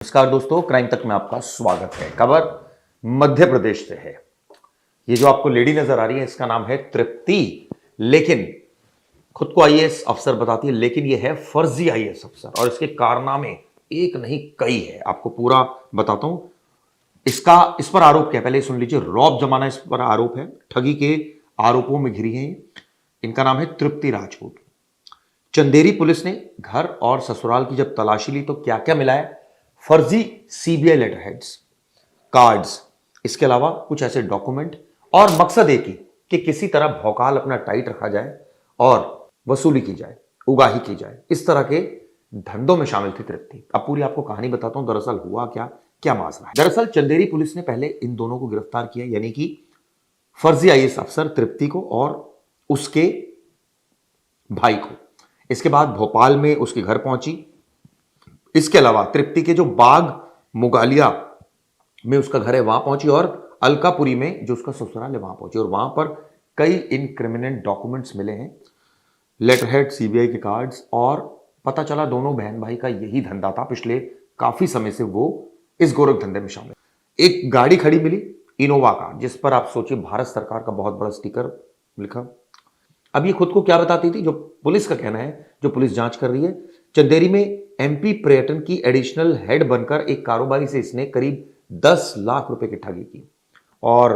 नमस्कार दोस्तों, क्राइम तक में आपका स्वागत है। खबर मध्य प्रदेश से है। ये जो आपको लेडी नजर आ रही है इसका नाम है तृप्ति, लेकिन खुद को आईएएस अफसर बताती है, लेकिन ये है फर्जी आईएएस अफसर और इसके कारनामे एक नहीं कई है। आपको पूरा बताता हूं। इस पर आरोप क्या है, पहले सुन लीजिए। रौब जमाना इस पर आरोप है, ठगी के आरोपों में घिरी है। इनका नाम है तृप्ति राजपूत। चंदेरी पुलिस ने घर और ससुराल की जब तलाशी ली तो क्या क्या मिला है? फर्जी सीबीआई लेटर हेड्स, कार्ड्स, इसके अलावा कुछ ऐसे डॉक्यूमेंट, और मकसद एक ही कि किसी तरह भौकाल अपना टाइट रखा जाए और वसूली की जाए, उगाही की जाए। इस तरह के धंधों में शामिल थी तृप्ति। अब पूरी आपको कहानी बताता हूं, दरअसल हुआ क्या, क्या माजरा है। दरअसल चंदेरी पुलिस ने पहले इन दोनों को गिरफ्तार किया, यानी कि फर्जी आईएएस अफसर तृप्ति को और उसके भाई को। इसके बाद भोपाल में उसके घर पहुंची। इसके अलावा तृप्ति के जो बाग मुगालिया में उसका घर है वहां पहुंची और अलकापुरी में जो उसका ससुराल है वहां पहुंची, और वहां पर कई इनक्रिमिनेंट डॉक्यूमेंट्स मिले हैं, लेटरहेड, सीबीआई के कार्ड्स, और पता चला दोनों बहन भाई का यही धंधा था। पिछले काफी समय से वो इस गोरख धंधे में शामिल। एक गाड़ी खड़ी मिली, इनोवा कार, जिस पर आप सोचिए भारत सरकार का बहुत बड़ा स्टिकर लिखा। अब ये खुद को क्या बताती थी, जो पुलिस का कहना है, जो पुलिस जांच कर रही है, चंदेरी में एमपी पर्यटन की एडिशनल हेड बनकर एक कारोबारी से इसने करीब 10 लाख रुपए की ठगी की और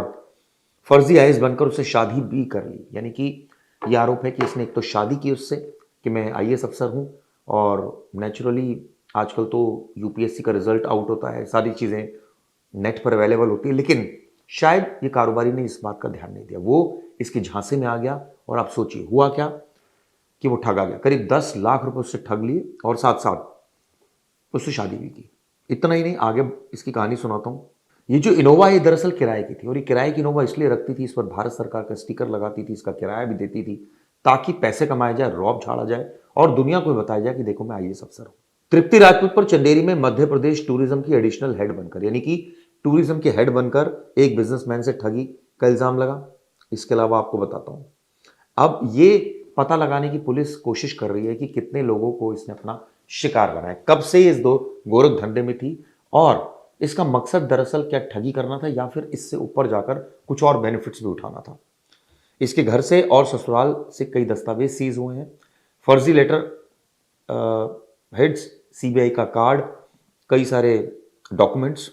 फर्जी आईएएस बनकर उससे शादी भी कर ली। यानी कि यह आरोप है कि इसने एक तो शादी की उससे कि मैं आईएएस अफसर हूं, और नेचुरली आजकल तो यूपीएससी का रिजल्ट आउट होता है, सारी चीजें नेट पर अवेलेबल होती है, लेकिन शायद ये कारोबारी ने इस बात का ध्यान नहीं दिया। वो इसकी झांसे में आ गया और आप सोचिए हुआ क्या कि वो ठगा गया। करीब 10 लाख रुपए उससे ठग लिए और साथ साथ उससे शादी भी की। इतना ही नहीं, आगे इसकी कहानी सुनाता हूं। ये जो इनोवा है दरअसल किराए की थी, और ये किराए की इनोवा इसलिए रखती थी, इस पर भारत सरकार का स्टिकर लगाती थी, इसका किराया भी देती थी, ताकि पैसे कमाया जाए, रौब झाड़ा जाए और दुनिया को बताया जाए कि देखो मैं आईएएस अफसर हूं। तृप्ति राजपूत पर चंदेरी में मध्य प्रदेश टूरिज्म की एडिशनल हेड बनकर, यानी कि टूरिज्म के हेड बनकर एक बिजनेसमैन से ठगी का इल्जाम लगा। इसके अलावा आपको बताता हूं, अब ये पता लगाने की पुलिस कोशिश कर रही है कि कितने लोगों को इसने अपना शिकार बनाया, कब से इस दो गोरख धंधे में थी, और इसका मकसद दरअसल क्या ठगी करना था या फिर इससे ऊपर जाकर कुछ और बेनिफिट्स भी उठाना था। इसके घर से और ससुराल से कई दस्तावेज सीज हुए हैं, फर्जी लेटर हेड्स, सीबीआई का कार्ड, कई सारे डॉक्यूमेंट्स।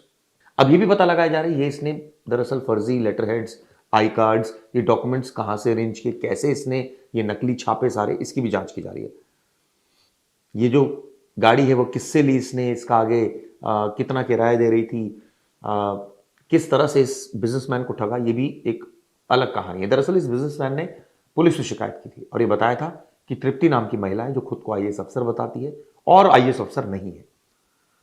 अब ये भी पता लगाया जा रहा है ये इसने दरअसल फर्जी लेटर हेड्स, आई कार्ड्स, ये डॉक्यूमेंट्स कहां से अरेंज किए, कैसे इसने ये नकली छापे सारे, इसकी भी जांच की जा रही है। ये जो गाड़ी है वो किससे ली इसने, इसका आगे कितना किराया दे रही थी, किस तरह से इस बिजनेसमैन को ठगा, ये भी एक अलग कहानी है। दरअसल इस बिजनेसमैन ने पुलिस में शिकायत की थी और ये बताया था कि तृप्ति नाम की महिला है जो खुद को आईएएस अफसर बताती है और आईएएस अफसर नहीं है।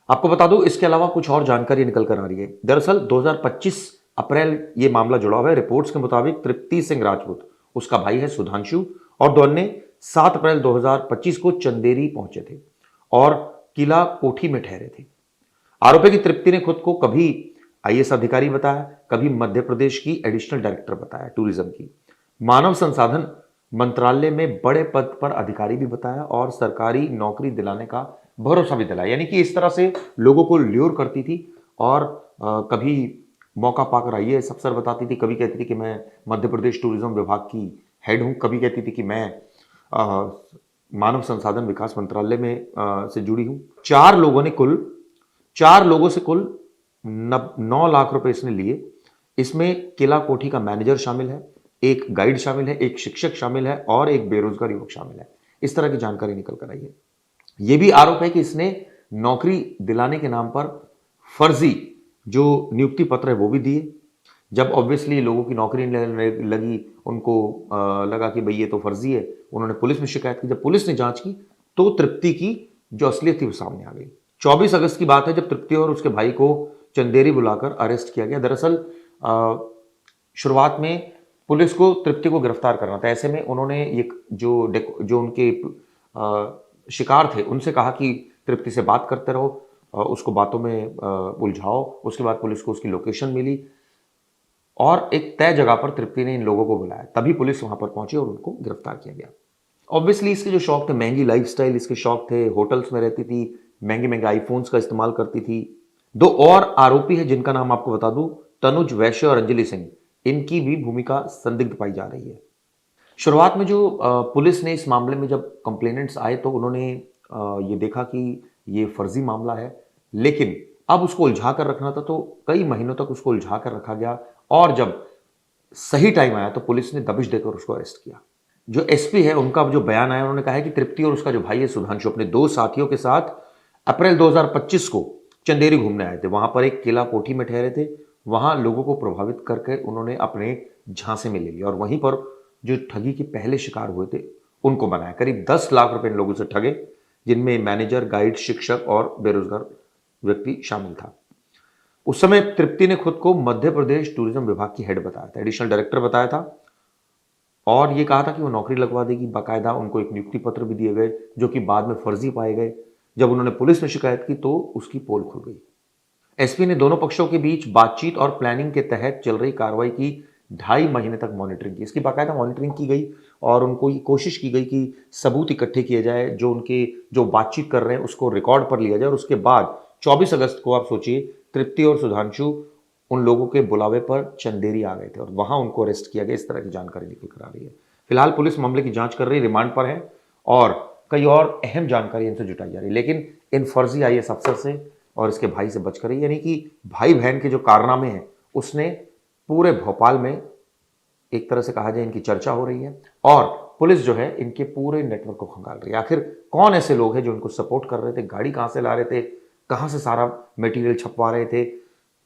आपको बता दूं, इसके अलावा कुछ और जानकारी निकल कर आ रही है। दरअसल 2025 अप्रैल ये मामला जुड़ा हुआ है। रिपोर्ट्स के मुताबिक तृप्ति सिंह राजपूत, उसका भाई है सुधांशु, और दोनों 7 अप्रैल 2025 को चंदेरी पहुंचे थे और किला कोठी में ठहरे थे। आरोप है कि तृप्ति ने खुद को कभी आईएएस अधिकारी बताया, कभी मध्य प्रदेश की एडिशनल डायरेक्टर बताया टूरिज्म की, मानव संसाधन मंत्रालय में बड़े पद पर अधिकारी भी बताया और सरकारी नौकरी दिलाने का भरोसा भी दिलाया। यानी कि इस तरह से लोगों को ल्यूर करती थी और कभी मौका पाकर आईएएस अफसर बताती थी, कभी कहती थी कि मैं मध्य प्रदेश टूरिज्म विभाग की हेड हूं, कभी कहती थी कि मैं मानव संसाधन विकास मंत्रालय में से जुड़ी हूं। 4 लोगों से कुल 9 लाख रुपए इसने लिए। इसमें किला कोठी का मैनेजर शामिल है, एक गाइड शामिल है, एक शिक्षक शामिल है और एक बेरोजगार युवक शामिल है। इस तरह की जानकारी निकल कर आई है। यह भी आरोप है कि इसने नौकरी दिलाने के नाम पर फर्जी जो नियुक्ति पत्र है वो भी दिए। जब ऑब्वियसली लोगों की नौकरी लगी, उनको लगा कि भाई ये तो फर्जी है, उन्होंने पुलिस में शिकायत की। जब पुलिस ने जांच की तो तृप्ति की जो असलियत थी वो सामने आ गई। 24 अगस्त की बात है जब तृप्ति और उसके भाई को चंदेरी बुलाकर अरेस्ट किया गया। दरअसल शुरुआत में पुलिस को तृप्ति को गिरफ्तार करना था। ऐसे में उन्होंने ये जो उनके शिकार थे उनसे कहा कि तृप्ति से बात करते रहो, उसको बातों में उलझाओ। उसके बाद पुलिस को उसकी लोकेशन मिली और एक तय जगह पर तृप्ति ने इन लोगों को बुलाया, तभी पुलिस वहां पर पहुंची और उनको गिरफ्तार किया गया। ऑब्वियसली इसके जो शौक थे, महंगी लाइफस्टाइल, इसके शौक थे, होटल्स में रहती थी, महंगे महंगे आईफोन्स का इस्तेमाल करती थी, दो और आरोपी है जिनका नाम आपको बता दूं, तनुज वैश्य और अंजलि सिंह, इनकी भी भूमिका संदिग्ध पाई जा रही है। शुरुआत में जो पुलिस ने इस मामले में जब कंप्लेनेंट्स आए तो उन्होंने ये देखा कि ये फर्जी मामला है, लेकिन अब उसको उलझा कर रखना था तो कई महीनों तक उसको उलझा कर रखा गया और जब सही टाइम आया तो पुलिस ने दबिश देकर उसको अरेस्ट किया। जो एसपी है उनका जो बयान आया, उन्होंने कहा है कि तृप्ति और उसका जो भाई है सुधांशु अपने दो साथियों के साथ अप्रैल 2025 को चंदेरी घूमने आए थे। वहां पर एक किला कोठी में ठहरे थे, वहां लोगों को प्रभावित करके उन्होंने अपने झांसे में ले लिया और वहीं पर जो ठगी के पहले शिकार हुए थे उनको बनाया। करीब 10 लाख रुपए इन लोगों से ठगे, जिनमें मैनेजर, गाइड, शिक्षक और बेरोजगार व्यक्ति शामिल था। उस समय तृप्ति ने खुद को मध्य प्रदेश टूरिज्म विभाग की हेड बताया था, एडिशनल डायरेक्टर बताया था और ये कहा था कि वो नौकरी लगवा देगी। बाकायदा उनको एक नियुक्ति पत्र भी दिए गए जो कि बाद में फर्जी पाए गए। जब उन्होंने पुलिस में शिकायत की तो उसकी पोल खुल गई। एसपी ने दोनों पक्षों के बीच बातचीत और प्लानिंग के तहत चल रही कार्रवाई की 2.5 महीने तक मॉनिटरिंग की। इसकी बाकायदा मॉनिटरिंग की गई और उनको ये कोशिश की गई कि सबूत इकट्ठे किए जाए, जो उनके जो बातचीत कर रहे हैं उसको रिकॉर्ड पर लिया जाए और उसके बाद 24 अगस्त को आप सोचिए तृप्ति और सुधांशु उन लोगों के बुलावे पर चंदेरी आ गए थे और वहां उनको अरेस्ट किया गया। इस तरह की जानकारी निकल कर आ रही है। फिलहाल पुलिस मामले की जांच कर रही, रिमांड पर है और कई और अहम जानकारी इनसे जुटाई जा रही है, लेकिन इन फर्जी आईएएस अफसर से और इसके भाई से बचकर ही, यानी कि भाई बहन के जो कारनामे हैं उसने पूरे भोपाल में एक तरह से कहा जाए इनकी चर्चा हो रही है और पुलिस जो है इनके पूरे नेटवर्क को खंगाल रही है। आखिर कौन ऐसे लोग हैं जो इनको सपोर्ट कर रहे थे, गाड़ी कहां से ला रहे थे, कहां से सारा मटेरियल छपवा रहे थे,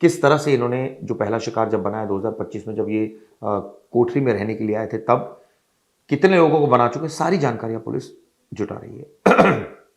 किस तरह से इन्होंने जो पहला शिकार जब बनाया 2025 में, जब ये कोठरी में रहने के लिए आए थे, तब कितने लोगों को बना चुके, सारी जानकारियां पुलिस जुटा रही है।